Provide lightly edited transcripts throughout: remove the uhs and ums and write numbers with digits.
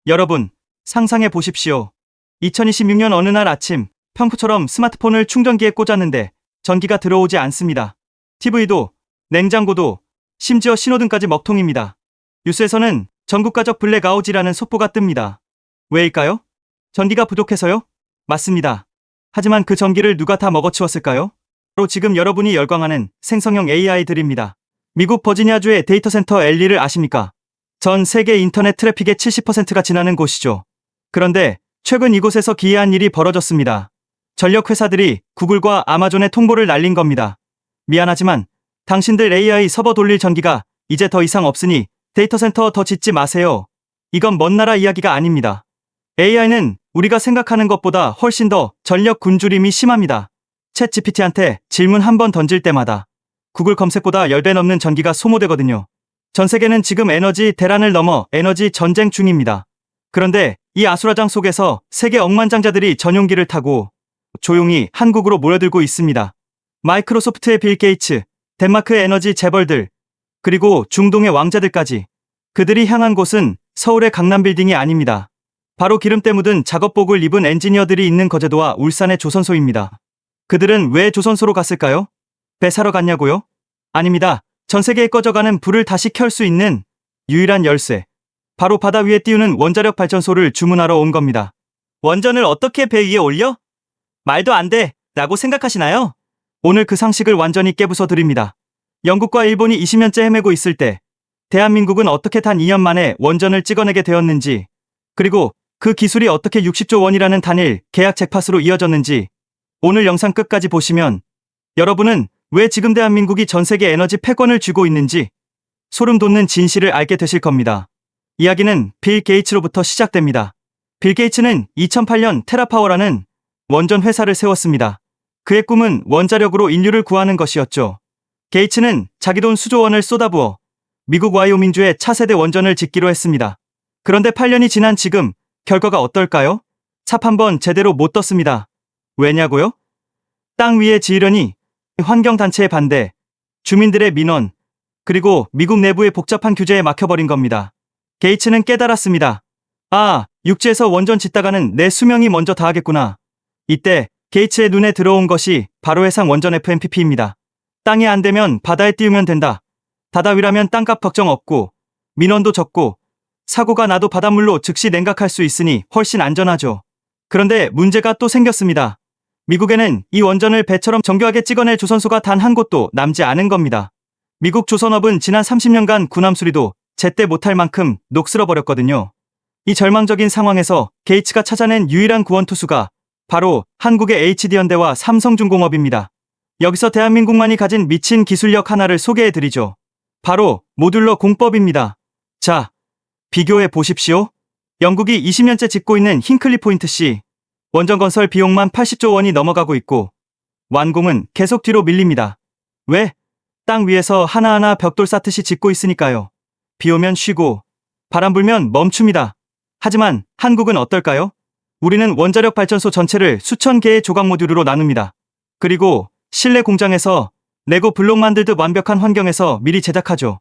여러분, 상상해 보십시오. 2026년 어느 날 아침, 평소처럼 스마트폰을 충전기에 꽂았는데 전기가 들어오지 않습니다. TV도, 냉장고도, 심지어 신호등까지 먹통입니다. 뉴스에서는 전국가적 블랙아웃이라는 속보가 뜹니다. 왜일까요? 전기가 부족해서요? 맞습니다. 하지만 그 전기를 누가 다 먹어치웠을까요? 바로 지금 여러분이 열광하는 생성형 AI들입니다. 미국 버지니아주의 데이터 센터 엘리를 아십니까? 전 세계 인터넷 트래픽의 70%가 지나는 곳이죠. 그런데 최근 이곳에서 기이한 일이 벌어졌습니다. 전력 회사들이 구글과 아마존의 통보를 날린 겁니다. 미안하지만 당신들 AI 서버 돌릴 전기가 이제 더 이상 없으니 데이터 센터 더 짓지 마세요. 이건 먼 나라 이야기가 아닙니다. AI는 우리가 생각하는 것보다 훨씬 더 전력 굶주림이 심합니다. 챗 GPT한테 질문 한 번 던질 때마다 구글 검색보다 10배 넘는 전기가 소모되거든요. 전 세계는 지금 에너지 대란을 넘어 에너지 전쟁 중입니다. 그런데 이 아수라장 속에서 세계 억만장자들이 전용기를 타고 조용히 한국으로 모여들고 있습니다. 마이크로소프트의 빌 게이츠, 덴마크의 에너지 재벌들, 그리고 중동의 왕자들까지. 그들이 향한 곳은 서울의 강남 빌딩이 아닙니다. 바로 기름때 묻은 작업복을 입은 엔지니어들이 있는 거제도와 울산의 조선소입니다. 그들은 왜 조선소로 갔을까요? 배 사러 갔냐고요? 아닙니다. 전 세계에 꺼져가는 불을 다시 켤 수 있는 유일한 열쇠. 바로 바다 위에 띄우는 원자력 발전소를 주문하러 온 겁니다. 원전을 어떻게 배 위에 올려? 말도 안 돼, 라고 생각하시나요? 오늘 그 상식을 완전히 깨부숴 드립니다. 영국과 일본이 20년째 헤매고 있을 때 대한민국은 어떻게 단 2년 만에 원전을 찍어내게 되었는지, 그리고 그 기술이 어떻게 60조 원이라는 단일 계약 잭팟으로 이어졌는지 오늘 영상 끝까지 보시면 여러분은 왜 지금 대한민국이 전 세계 에너지 패권을 쥐고 있는지 소름 돋는 진실을 알게 되실 겁니다. 이야기는 빌 게이츠로부터 시작됩니다. 빌 게이츠는 2008년 테라파워라는 원전 회사를 세웠습니다. 그의 꿈은 원자력으로 인류를 구하는 것이었죠. 게이츠는 자기 돈 수조 원을 쏟아부어 미국 와이오밍주의 차세대 원전을 짓기로 했습니다. 그런데 8년이 지난 지금 결과가 어떨까요? 삽 한 번 제대로 못 떴습니다. 왜냐고요? 땅 위에 지으려니 환경단체의 반대, 주민들의 민원, 그리고 미국 내부의 복잡한 규제에 막혀버린 겁니다. 게이츠는 깨달았습니다. 아, 육지에서 원전 짓다가는 내 수명이 먼저 다하겠구나. 이때 게이츠의 눈에 들어온 것이 바로 해상 원전 FMPP입니다. 땅이 안 되면 바다에 띄우면 된다. 바다 위라면 땅값 걱정 없고 민원도 적고 사고가 나도 바닷물로 즉시 냉각할 수 있으니 훨씬 안전하죠. 그런데 문제가 또 생겼습니다. 미국에는 이 원전을 배처럼 정교하게 찍어낼 조선소가 단 한 곳도 남지 않은 겁니다. 미국 조선업은 지난 30년간 군함 수리도 제때 못할 만큼 녹슬어 버렸거든요. 이 절망적인 상황에서 게이츠가 찾아낸 유일한 구원 투수가 바로 한국의 HD현대와 삼성중공업입니다. 여기서 대한민국만이 가진 미친 기술력 하나를 소개해드리죠. 바로 모듈러 공법입니다. 자, 비교해 보십시오. 영국이 20년째 짓고 있는 힌클리 포인트-C 원전 건설 비용만 80조 원이 넘어가고 있고 완공은 계속 뒤로 밀립니다. 왜? 땅 위에서 하나하나 벽돌 쌓듯이 짓고 있으니까요. 비 오면 쉬고 바람 불면 멈춥니다. 하지만 한국은 어떨까요? 우리는 원자력 발전소 전체를 수천 개의 조각 모듈로 나눕니다. 그리고 실내 공장에서 레고 블록 만들듯 완벽한 환경에서 미리 제작하죠.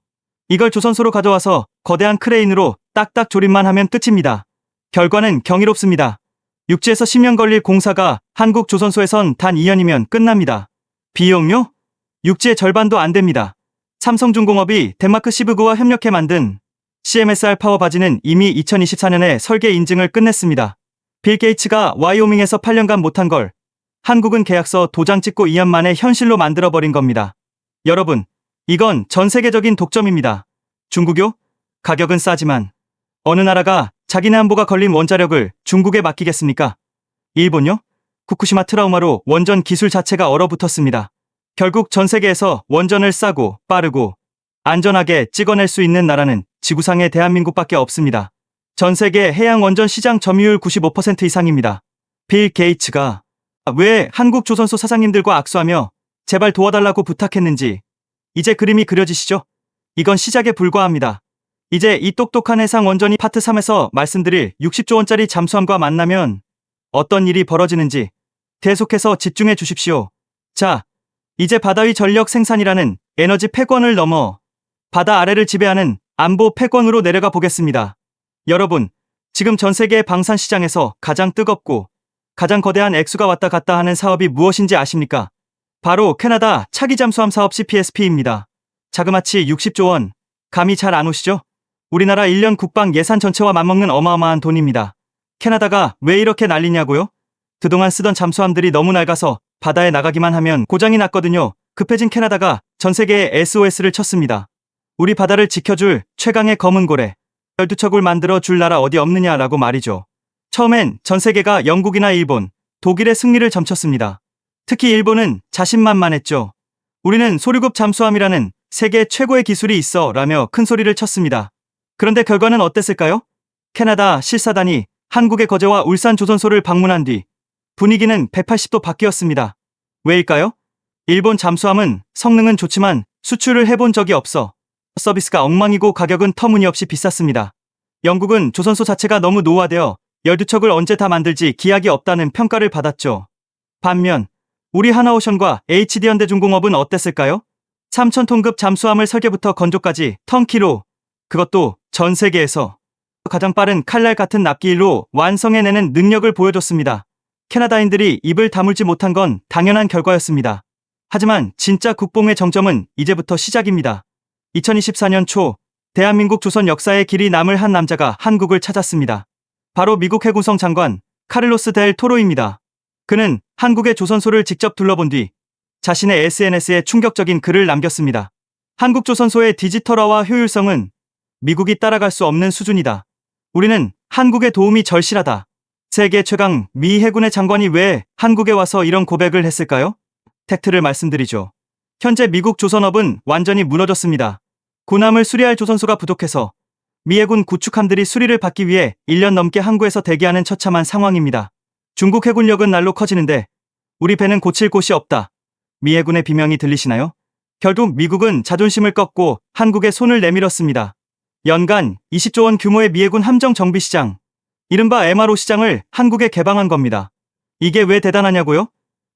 이걸 조선소로 가져와서 거대한 크레인으로 딱딱 조립만 하면 끝입니다. 결과는 경이롭습니다. 육지에서 10년 걸릴 공사가 한국 조선소에선 단 2년이면 끝납니다. 비용요? 육지의 절반도 안 됩니다. 삼성중공업이 덴마크 시브그와 협력해 만든 CMSR 파워 바지는 이미 2024년에 설계 인증을 끝냈습니다. 빌 게이츠가 와이오밍에서 8년간 못한 걸 한국은 계약서 도장 찍고 2년 만에 현실로 만들어버린 겁니다. 여러분, 이건 전 세계적인 독점입니다. 중국요? 가격은 싸지만 어느 나라가 자기네 안보가 걸린 원자력을 중국에 맡기겠습니까? 일본요? 후쿠시마 트라우마로 원전 기술 자체가 얼어붙었습니다. 결국 전 세계에서 원전을 싸고 빠르고 안전하게 찍어낼 수 있는 나라는 지구상에 대한민국밖에 없습니다. 전 세계 해양 원전 시장 점유율 95% 이상입니다. 빌 게이츠가 왜 한국 조선소 사장님들과 악수하며 제발 도와달라고 부탁했는지 이제 그림이 그려지시죠? 이건 시작에 불과합니다. 이제 이 똑똑한 해상 원전이 파트 3에서 말씀드릴 60조 원짜리 잠수함과 만나면 어떤 일이 벌어지는지 계속해서 집중해 주십시오. 자, 이제 바다 위 전력 생산이라는 에너지 패권을 넘어 바다 아래를 지배하는 안보 패권으로 내려가 보겠습니다. 여러분, 지금 전 세계 방산 시장에서 가장 뜨겁고 가장 거대한 액수가 왔다 갔다 하는 사업이 무엇인지 아십니까? 바로 캐나다 차기 잠수함 사업 CPSP입니다. 자그마치 60조 원. 감이 잘 안 오시죠? 우리나라 1년 국방 예산 전체와 맞먹는 어마어마한 돈입니다. 캐나다가 왜 이렇게 난리냐고요? 그동안 쓰던 잠수함들이 너무 낡아서 바다에 나가기만 하면 고장이 났거든요. 급해진 캐나다가 전 세계에 SOS를 쳤습니다. 우리 바다를 지켜줄 최강의 검은 고래, 12척을 만들어 줄 나라 어디 없느냐라고 말이죠. 처음엔 전 세계가 영국이나 일본, 독일의 승리를 점쳤습니다. 특히 일본은 자신만만했죠. 우리는 소류급 잠수함이라는 세계 최고의 기술이 있어 라며 큰 소리를 쳤습니다. 그런데 결과는 어땠을까요? 캐나다 실사단이 한국의 거제와 울산 조선소를 방문한 뒤 분위기는 180도 바뀌었습니다. 왜일까요? 일본 잠수함은 성능은 좋지만 수출을 해본 적이 없어 서비스가 엉망이고 가격은 터무니없이 비쌌습니다. 영국은 조선소 자체가 너무 노후화되어 12척을 언제 다 만들지 기약이 없다는 평가를 받았죠. 반면 우리 하나오션과 HD현대중공업은 어땠을까요? 3,000톤급 잠수함을 설계부터 건조까지 턴키로, 그것도 전 세계에서 가장 빠른 칼날 같은 납기일로 완성해내는 능력을 보여줬습니다. 캐나다인들이 입을 다물지 못한 건 당연한 결과였습니다. 하지만 진짜 국뽕의 정점은 이제부터 시작입니다. 2024년 초 대한민국 조선 역사에 길이 남을 한 남자가 한국을 찾았습니다. 바로 미국 해군성 장관 카를로스 델 토로입니다. 그는 한국의 조선소를 직접 둘러본 뒤 자신의 SNS에 충격적인 글을 남겼습니다. 한국 조선소의 디지털화와 효율성은 미국이 따라갈 수 없는 수준이다. 우리는 한국의 도움이 절실하다. 세계 최강 미 해군의 장관이 왜 한국에 와서 이런 고백을 했을까요? 팩트를 말씀드리죠. 현재 미국 조선업은 완전히 무너졌습니다. 군함을 수리할 조선소가 부족해서 미 해군 구축함들이 수리를 받기 위해 1년 넘게 항구에서 대기하는 처참한 상황입니다. 중국 해군력은 날로 커지는데 우리 배는 고칠 곳이 없다. 미 해군의 비명이 들리시나요? 결국 미국은 자존심을 꺾고 한국에 손을 내밀었습니다. 연간 20조 원 규모의 미 해군 함정 정비 시장, 이른바 MRO 시장을 한국에 개방한 겁니다. 이게 왜 대단하냐고요?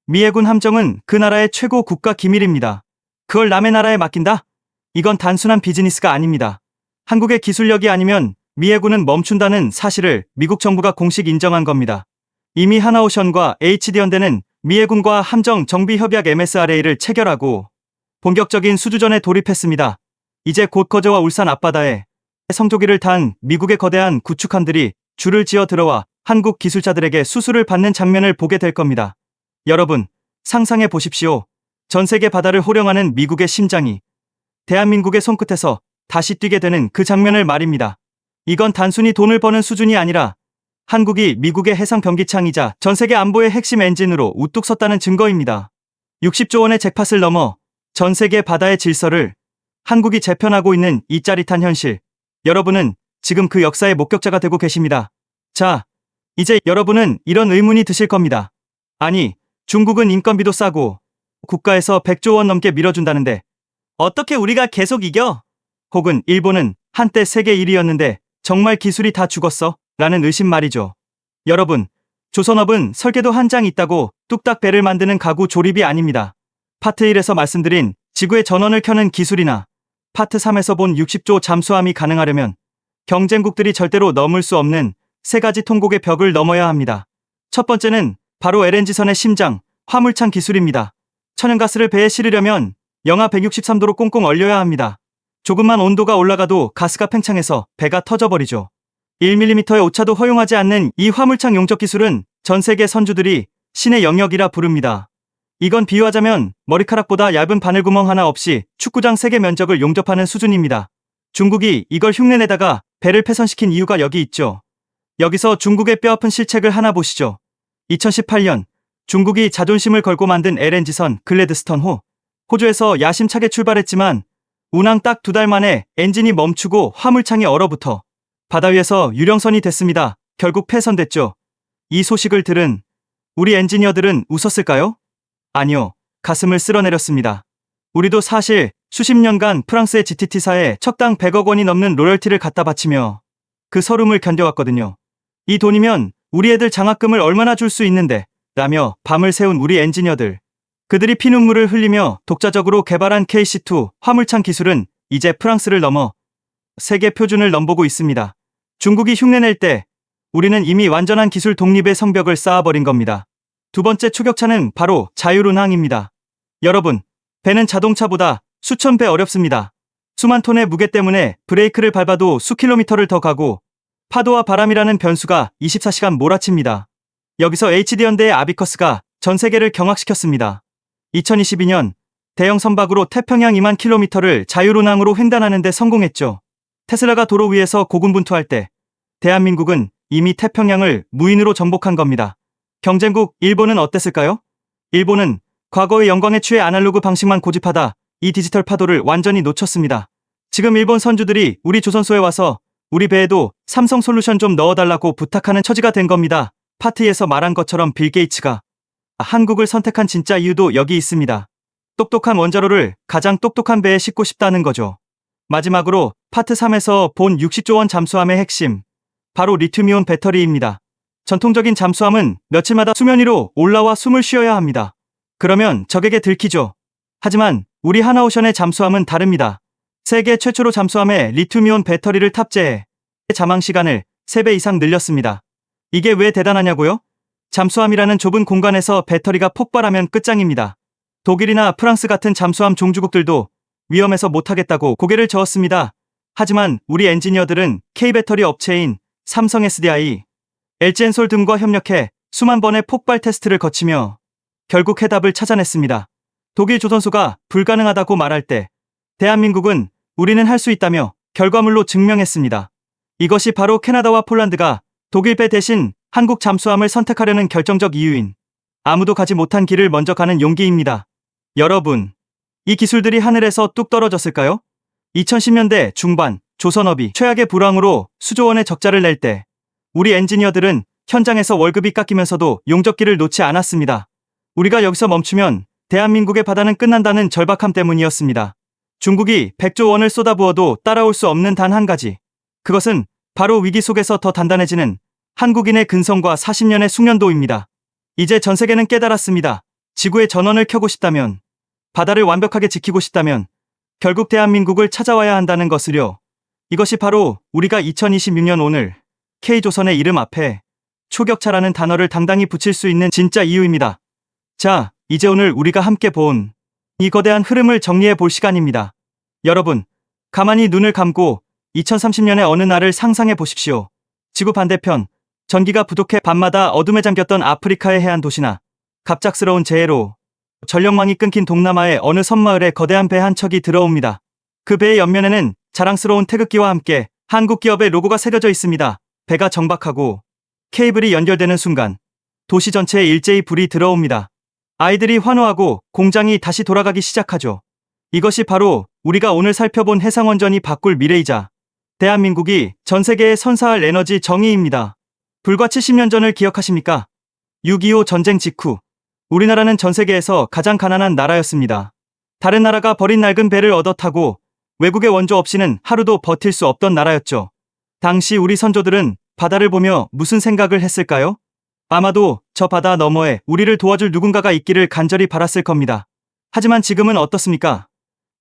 미 해군 함정은 그 나라의 최고 국가 기밀입니다. 그걸 남의 나라에 맡긴다? 이건 단순한 비즈니스가 아닙니다. 한국의 기술력이 아니면 미 해군은 멈춘다는 사실을 미국 정부가 공식 인정한 겁니다. 이미 하나오션과 HD현대는 미 해군과 함정 정비 협약 MSRA를 체결하고 본격적인 수주전에 돌입했습니다. 이제 곧 거제와 울산 앞바다에 성조기를 탄 미국의 거대한 구축함들이 줄을 지어 들어와 한국 기술자들에게 수수를 받는 장면을 보게 될 겁니다. 여러분, 상상해 보십시오. 전 세계 바다를 호령하는 미국의 심장이 대한민국의 손끝에서 다시 뛰게 되는 그 장면을 말입니다. 이건 단순히 돈을 버는 수준이 아니라 한국이 미국의 해상 병기창이자 전 세계 안보의 핵심 엔진으로 우뚝 섰다는 증거입니다. 60조 원의 잭팟을 넘어 전 세계 바다의 질서를 한국이 재편하고 있는 이 짜릿한 현실. 여러분은 지금 그 역사의 목격자가 되고 계십니다. 자, 이제 여러분은 이런 의문이 드실 겁니다. 아니, 중국은 인건비도 싸고 국가에서 100조 원 넘게 밀어준다는데 어떻게 우리가 계속 이겨? 혹은 일본은 한때 세계 1위였는데 정말 기술이 다 죽었어? 라는 의심 말이죠. 여러분, 조선업은 설계도 한 장 있다고 뚝딱 배를 만드는 가구 조립이 아닙니다. 파트 1에서 말씀드린 지구의 전원을 켜는 기술이나 파트 3에서 본 60조 잠수함이 가능하려면 경쟁국들이 절대로 넘을 수 없는 세 가지 통곡의 벽을 넘어야 합니다. 첫 번째는 바로 LNG선의 심장, 화물창 기술입니다. 천연가스를 배에 실으려면 영하 163도로 꽁꽁 얼려야 합니다. 조금만 온도가 올라가도 가스가 팽창해서 배가 터져버리죠. 1mm의 오차도 허용하지 않는 이 화물창 용접 기술은 전 세계 선주들이 신의 영역이라 부릅니다. 이건 비유하자면 머리카락보다 얇은 바늘구멍 하나 없이 축구장 3개 면적을 용접하는 수준입니다. 중국이 이걸 흉내내다가 배를 폐선시킨 이유가 여기 있죠. 여기서 중국의 뼈아픈 실책을 하나 보시죠. 2018년 중국이 자존심을 걸고 만든 LNG선 글래드스턴호. 호주에서 야심차게 출발했지만 운항 딱 2달 만에 엔진이 멈추고 화물창이 얼어붙어 바다 위에서 유령선이 됐습니다. 결국 폐선됐죠. 이 소식을 들은 우리 엔지니어들은 웃었을까요? 아니요. 가슴을 쓸어내렸습니다. 우리도 사실 수십 년간 프랑스의 GTT사에 척당 100억 원이 넘는 로열티를 갖다 바치며 그 서름을 견뎌왔거든요. 이 돈이면 우리 애들 장학금을 얼마나 줄 수 있는데 라며 밤을 새운 우리 엔지니어들. 그들이 피눈물을 흘리며 독자적으로 개발한 KC2 화물창 기술은 이제 프랑스를 넘어 세계 표준을 넘보고 있습니다. 중국이 흉내낼 때 우리는 이미 완전한 기술 독립의 성벽을 쌓아버린 겁니다. 두 번째 초격차는 바로 자율운항입니다. 여러분, 배는 자동차보다 수천 배 어렵습니다. 수만 톤의 무게 때문에 브레이크를 밟아도 수킬로미터를 더 가고 파도와 바람이라는 변수가 24시간 몰아칩니다. 여기서 HD현대의 아비커스가 전 세계를 경악시켰습니다. 2022년 대형 선박으로 태평양 2만 킬로미터를 자율운항으로 횡단하는 데 성공했죠. 테슬라가 도로 위에서 고군분투할 때 대한민국은 이미 태평양을 무인으로 정복한 겁니다. 경쟁국 일본은 어땠을까요? 일본은 과거의 영광에 취해 아날로그 방식만 고집하다 이 디지털 파도를 완전히 놓쳤습니다. 지금 일본 선주들이 우리 조선소에 와서 우리 배에도 삼성 솔루션 좀 넣어달라고 부탁하는 처지가 된 겁니다. 파티에서 말한 것처럼 빌 게이츠가 한국을 선택한 진짜 이유도 여기 있습니다. 똑똑한 원자로를 가장 똑똑한 배에 싣고 싶다는 거죠. 마지막으로 파트 3에서 본 60조 원 잠수함의 핵심, 바로 리튬이온 배터리입니다. 전통적인 잠수함은 며칠마다 수면 위로 올라와 숨을 쉬어야 합니다. 그러면 적에게 들키죠. 하지만 우리 하나오션의 잠수함은 다릅니다. 세계 최초로 잠수함에 리튬이온 배터리를 탑재해 잠항 시간을 3배 이상 늘렸습니다. 이게 왜 대단하냐고요? 잠수함이라는 좁은 공간에서 배터리가 폭발하면 끝장입니다. 독일이나 프랑스 같은 잠수함 종주국들도 위험해서 못하겠다고 고개를 저었습니다. 하지만 우리 엔지니어들은 K배터리 업체인 삼성 SDI, LG엔솔 등과 협력해 수만 번의 폭발 테스트를 거치며 결국 해답을 찾아냈습니다. 독일 조선소가 불가능하다고 말할 때 대한민국은 우리는 할 수 있다며 결과물로 증명했습니다. 이것이 바로 캐나다와 폴란드가 독일 배 대신 한국 잠수함을 선택하려는 결정적 이유인 아무도 가지 못한 길을 먼저 가는 용기입니다. 여러분, 이 기술들이 하늘에서 뚝 떨어졌을까요? 2010년대 중반 조선업이 최악의 불황으로 수조 원의 적자를 낼 때 우리 엔지니어들은 현장에서 월급이 깎이면서도 용접기를 놓지 않았습니다. 우리가 여기서 멈추면 대한민국의 바다는 끝난다는 절박함 때문이었습니다. 중국이 100조 원을 쏟아부어도 따라올 수 없는 단 한 가지. 그것은 바로 위기 속에서 더 단단해지는 한국인의 근성과 40년의 숙련도입니다. 이제 전 세계는 깨달았습니다. 지구의 전원을 켜고 싶다면, 바다를 완벽하게 지키고 싶다면 결국 대한민국을 찾아와야 한다는 것을요. 이것이 바로 우리가 2026년 오늘 K조선의 이름 앞에 초격차라는 단어를 당당히 붙일 수 있는 진짜 이유입니다. 자, 이제 오늘 우리가 함께 본 이 거대한 흐름을 정리해 볼 시간입니다. 여러분, 가만히 눈을 감고 2030년의 어느 날을 상상해 보십시오. 지구 반대편, 전기가 부족해 밤마다 어둠에 잠겼던 아프리카의 해안 도시나 갑작스러운 재해로 전력망이 끊긴 동남아의 어느 섬마을에 거대한 배 한 척이 들어옵니다. 그 배의 옆면에는 자랑스러운 태극기와 함께 한국 기업의 로고가 새겨져 있습니다. 배가 정박하고 케이블이 연결되는 순간 도시 전체에 일제히 불이 들어옵니다. 아이들이 환호하고 공장이 다시 돌아가기 시작하죠. 이것이 바로 우리가 오늘 살펴본 해상원전이 바꿀 미래이자 대한민국이 전 세계에 선사할 에너지 정의입니다. 불과 70년 전을 기억하십니까? 6.25 전쟁 직후 우리나라는 전 세계에서 가장 가난한 나라였습니다. 다른 나라가 버린 낡은 배를 얻어 타고 외국의 원조 없이는 하루도 버틸 수 없던 나라였죠. 당시 우리 선조들은 바다를 보며 무슨 생각을 했을까요? 아마도 저 바다 너머에 우리를 도와줄 누군가가 있기를 간절히 바랐을 겁니다. 하지만 지금은 어떻습니까?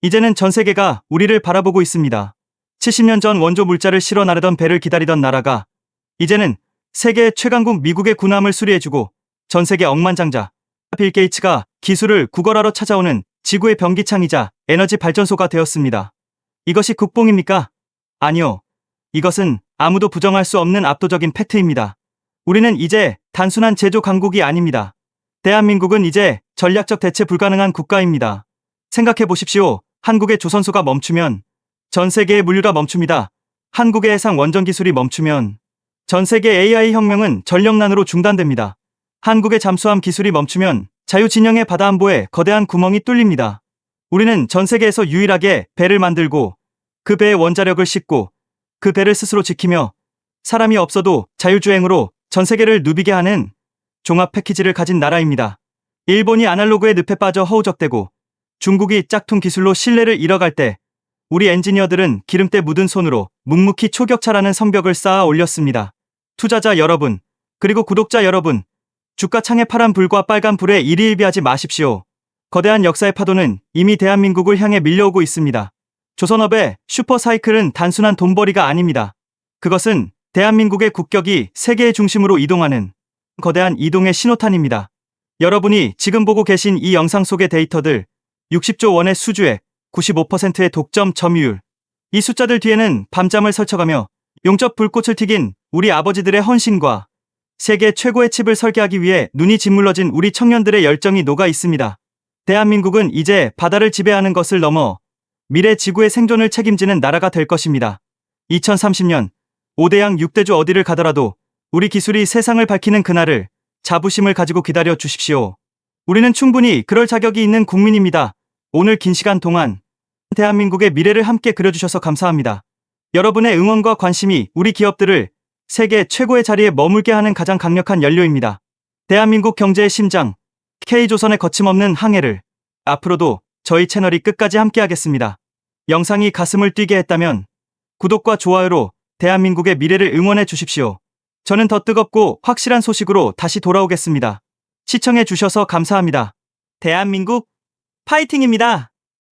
이제는 전 세계가 우리를 바라보고 있습니다. 70년 전 원조 물자를 실어 나르던 배를 기다리던 나라가 이제는 세계 최강국 미국의 군함을 수리해주고 전 세계 억만장자 빌 게이츠가 기술을 구걸하러 찾아오는 지구의 변기창이자 에너지 발전소가 되었습니다. 이것이 국뽕입니까? 아니요. 이것은 아무도 부정할 수 없는 압도적인 팩트입니다. 우리는 이제 단순한 제조 강국이 아닙니다. 대한민국은 이제 전략적 대체 불가능한 국가입니다. 생각해 보십시오. 한국의 조선소가 멈추면 전 세계의 물류가 멈춥니다. 한국의 해상 원전 기술이 멈추면 전 세계 AI 혁명은 전력난으로 중단됩니다. 한국의 잠수함 기술이 멈추면 자유진영의 바다 안보에 거대한 구멍이 뚫립니다. 우리는 전 세계에서 유일하게 배를 만들고 그 배의 원자력을 싣고 그 배를 스스로 지키며 사람이 없어도 자율주행으로 전 세계를 누비게 하는 종합 패키지를 가진 나라입니다. 일본이 아날로그의 늪에 빠져 허우적대고 중국이 짝퉁 기술로 신뢰를 잃어갈 때 우리 엔지니어들은 기름때 묻은 손으로 묵묵히 초격차라는 성벽을 쌓아 올렸습니다. 투자자 여러분, 그리고 구독자 여러분, 주가 창의 파란 불과 빨간 불에 일희일비하지 마십시오. 거대한 역사의 파도는 이미 대한민국을 향해 밀려오고 있습니다. 조선업의 슈퍼사이클은 단순한 돈벌이가 아닙니다. 그것은 대한민국의 국격이 세계의 중심으로 이동하는 거대한 이동의 신호탄입니다. 여러분이 지금 보고 계신 이 영상 속의 데이터들, 60조 원의 수주액, 95%의 독점 점유율. 이 숫자들 뒤에는 밤잠을 설쳐가며 용접 불꽃을 튀긴 우리 아버지들의 헌신과 세계 최고의 칩을 설계하기 위해 눈이 짓물러진 우리 청년들의 열정이 녹아 있습니다. 대한민국은 이제 바다를 지배하는 것을 넘어 미래 지구의 생존을 책임지는 나라가 될 것입니다. 2030년 5대양 6대주 어디를 가더라도 우리 기술이 세상을 밝히는 그날을 자부심을 가지고 기다려 주십시오. 우리는 충분히 그럴 자격이 있는 국민입니다. 오늘 긴 시간 동안 대한민국의 미래를 함께 그려주셔서 감사합니다. 여러분의 응원과 관심이 우리 기업들을 세계 최고의 자리에 머물게 하는 가장 강력한 연료입니다. 대한민국 경제의 심장, K조선의 거침없는 항해를 앞으로도 저희 채널이 끝까지 함께하겠습니다. 영상이 가슴을 뛰게 했다면 구독과 좋아요로 대한민국의 미래를 응원해 주십시오. 저는 더 뜨겁고 확실한 소식으로 다시 돌아오겠습니다. 시청해 주셔서 감사합니다. 대한민국 파이팅입니다.